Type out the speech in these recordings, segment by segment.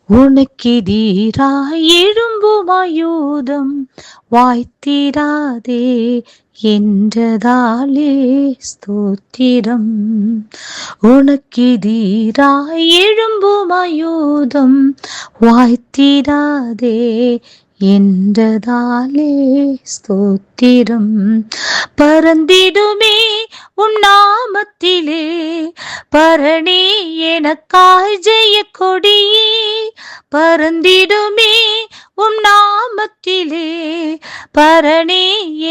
உனக்கெதிராய் எழும்பும் ஆயுதம் வாய்த்திராதே என்றதாலே ஸ்தோத்திரம். உனக்கெதிராய் எழும்பும் ஆயுதம் வாய்த்திராதே என்றதாலே ஸ்தோத்திரம். பறந்திடுமே உம் நாமத்திலே பரணே எனக்காய் ஜெய கொடியே. பறந்திடுமே உம் நாமத்திலே பரணே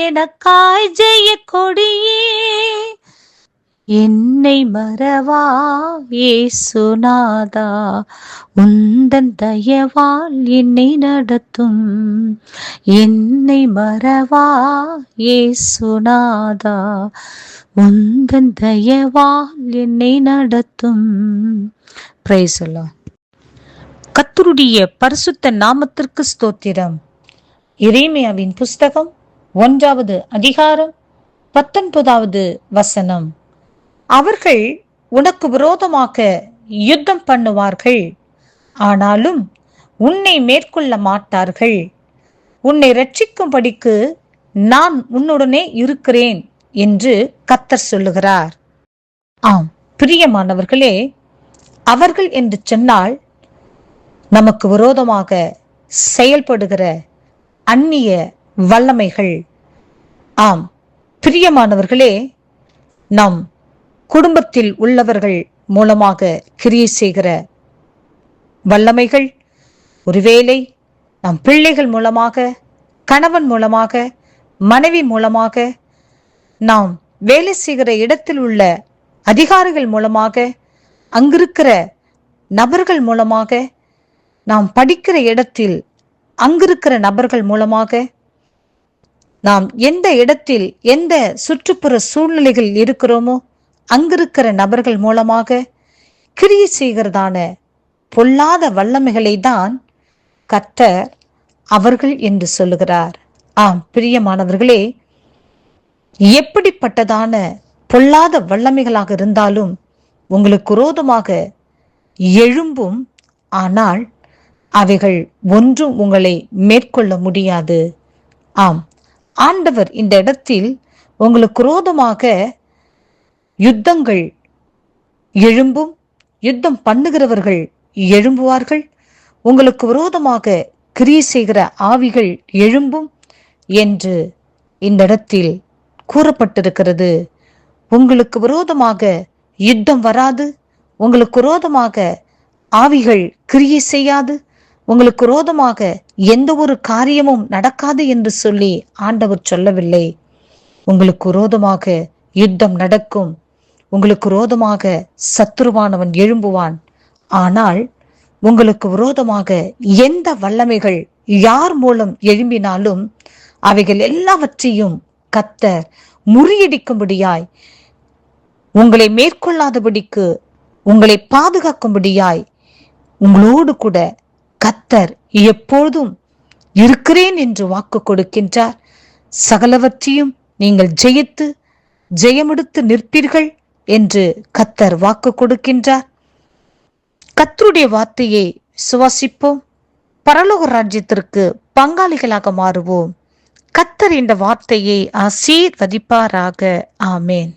எனக்காய் ஜெய கொடியே. என்னை மறவா இயேசுநாதா, உந்தன் தயவால் என்னை நடத்தும். என்னை மறவா இயேசுநாதா, உந்தன் தயவால் என்னை நடத்தும். Praise the Lord. கர்த்தருடைய பரிசுத்த நாமத்திற்கு ஸ்தோத்திரம். எரேமியாவின் புஸ்தகம் 1வது அதிகாரம் 19வது வசனம். அவர்கள் உனக்கு விரோதமாக யுத்தம் பண்ணுவார்கள், ஆனாலும் உன்னை மேற்கொள்ள மாட்டார்கள். உன்னை இரட்சிக்கும்படிக்கு நான் உன்னுடனே இருக்கிறேன் என்று கர்த்தர் சொல்லுகிறார். ஆம் பிரியமானவர்களே, அவர்கள் என்று சொன்னால் நமக்கு விரோதமாக செயல்படுகிற அந்நிய வல்லமைகள். ஆம் பிரியமானவர்களே, நம் குடும்பத்தில் உள்ளவர்கள் மூலமாக கிரியை செய்கிற வல்லமைகள், ஒருவேளை நம் பிள்ளைகள் மூலமாக, கணவன் மூலமாக, மனைவி மூலமாக, நாம் வேலை செய்கிற இடத்தில் உள்ள அதிகாரிகள் மூலமாக, அங்கிருக்கிற நபர்கள் மூலமாக, நாம் படிக்கிற இடத்தில் அங்கிருக்கிற நபர்கள் மூலமாக, நாம் எந்த இடத்தில் எந்த சுற்றுப்புற சூழ்நிலைகள் இருக்கிறோமோ அங்கிருக்கிற நபர்கள் மூலமாக கிரியை செய்கிறதான பொல்லாத வல்லமைகளை தான் கர்த்தர் அவர்கள் என்று சொல்லுகிறார். ஆம் பிரியமானவர்களே, எப்படிப்பட்டதான பொல்லாத வல்லமைகளாக இருந்தாலும் உங்களுக்கு விரோதமாக எழும்பும், ஆனால் அவைகள் ஒன்றும் உங்களை மேற்கொள்ள முடியாது. ஆம், ஆண்டவர் இந்த இடத்தில் உங்களுக்கு விரோதமாக யுத்தங்கள் எழும்பும், யுத்தம் பண்ணுகிறவர்கள் எழும்புவார்கள், உங்களுக்கு விரோதமாக கிரியை செய்கிற ஆவிகள் எழும்பும் என்று இந்த இடத்தில் கூறப்பட்டிருக்கிறது. உங்களுக்கு விரோதமாக யுத்தம் வராது, உங்களுக்கு விரோதமாக ஆவிகள் கிரியை செய்யாது, உங்களுக்கு விரோதமாக எந்த ஒரு காரியமும் நடக்காது என்று சொல்லி ஆண்டவர் சொல்லவில்லை. உங்களுக்கு விரோதமாக யுத்தம் நடக்கும், உங்களுக்கு விரோதமாக சத்துருவானவன் எழும்புவான். ஆனால் உங்களுக்கு விரோதமாக எந்த வல்லமைகள் யார் மூலம் எழும்பினாலும் அவைகள் எல்லாவற்றையும் கர்த்தர் முறியடிக்கும்படியாய், உங்களை மேற்கொள்ளாதபடிக்கு உங்களை பாதுகாக்கும்படியாய் உங்களோடு கூட கர்த்தர் எப்பொழுதும் இருக்கிறேன் என்று வாக்கு கொடுக்கின்றார். சகலவற்றையும் நீங்கள் ஜெயித்து ஜெயமெடுத்து நிற்பீர்கள் என்று கர்த்தர் வாக்கு கொடுக்கின்றார். கர்த்தருடைய வார்த்தையை சுவாசிப்போம், பரலோக ராஜ்யத்திற்கு பங்காளிகளாக மாறுவோம். கர்த்தர் இந்த வார்த்தையை ஆசீர்வதிப்பாராக. ஆமேன்.